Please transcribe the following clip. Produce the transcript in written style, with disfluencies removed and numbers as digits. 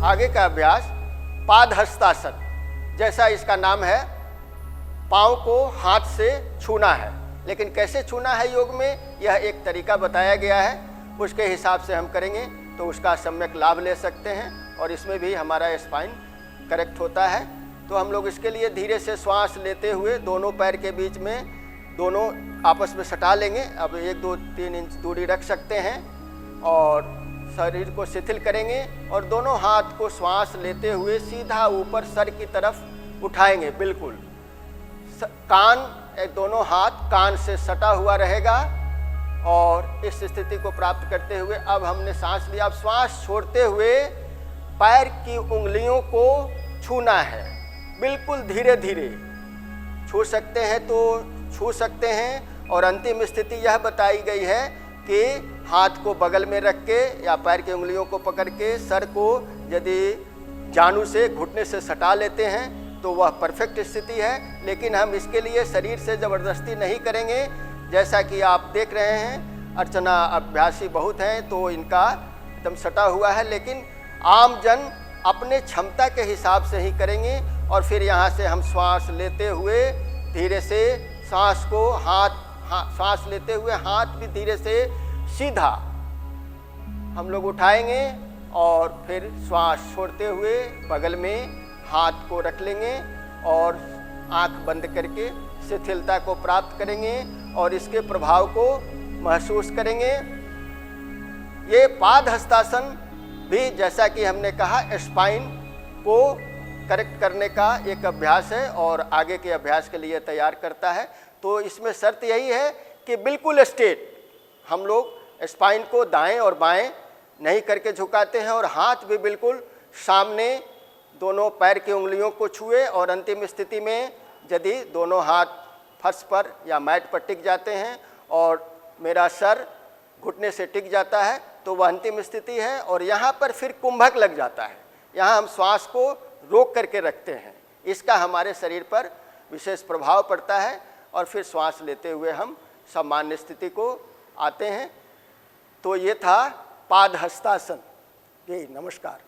आगे का अभ्यास पाद हस्तासन, जैसा इसका नाम है, पाँव को हाथ से छूना है। लेकिन कैसे छूना है योग में, यह एक तरीका बताया गया है, उसके हिसाब से हम करेंगे तो उसका सम्यक लाभ ले सकते हैं और इसमें भी हमारा स्पाइन करेक्ट होता है। तो हम लोग इसके लिए धीरे से श्वास लेते हुए दोनों पैर के बीच में दोनों आपस में सटा लेंगे। अब 1-2-3 इंच दूरी रख सकते हैं और शरीर को शिथिल करेंगे और दोनों हाथ को श्वास लेते हुए सीधा ऊपर सर की तरफ उठाएंगे। बिल्कुल कान, दोनों हाथ कान से सटा हुआ रहेगा और इस स्थिति को प्राप्त करते हुए अब हमने सांस लिया। अब श्वास छोड़ते हुए पैर की उंगलियों को छूना है, बिल्कुल धीरे धीरे छू सकते हैं तो छू सकते हैं। और अंतिम स्थिति यह बताई गई है कि हाथ को बगल में रख के या पैर की उंगलियों को पकड़ के सर को यदि जानु से घुटने से सटा लेते हैं तो वह परफेक्ट स्थिति है। लेकिन हम इसके लिए शरीर से ज़बरदस्ती नहीं करेंगे। जैसा कि आप देख रहे हैं अर्चना अभ्यासी बहुत हैं तो इनका एकदम सटा हुआ है, लेकिन आम जन अपने क्षमता के हिसाब से ही करेंगे। और फिर यहाँ से हम श्वास लेते हुए धीरे से सांस को सांस लेते हुए हाथ भी धीरे से सीधा हम लोग उठाएंगे और फिर श्वास छोड़ते हुए बगल में हाथ को रख लेंगे और आंख बंद करके शिथिलता को प्राप्त करेंगे और इसके प्रभाव को महसूस करेंगे। ये पाद हस्तासन भी जैसा कि हमने कहा स्पाइन को करेक्ट करने का एक अभ्यास है और आगे के अभ्यास के लिए तैयार करता है। तो इसमें शर्त यही है कि बिल्कुल स्ट्रेट हम लोग स्पाइन को दाएं और बाएं नहीं करके झुकाते हैं और हाथ भी बिल्कुल सामने दोनों पैर की उंगलियों को छुए। और अंतिम स्थिति में यदि दोनों हाथ फर्श पर या मैट पर टिक जाते हैं और मेरा सर घुटने से टिक जाता है तो वह अंतिम स्थिति है। और यहाँ पर फिर कुंभक लग जाता है, यहाँ हम श्वास को रोक करके रखते हैं, इसका हमारे शरीर पर विशेष प्रभाव पड़ता है और फिर श्वास लेते हुए हम सामान्य स्थिति को आते हैं। तो ये था पाद हस्तासन। जी नमस्कार।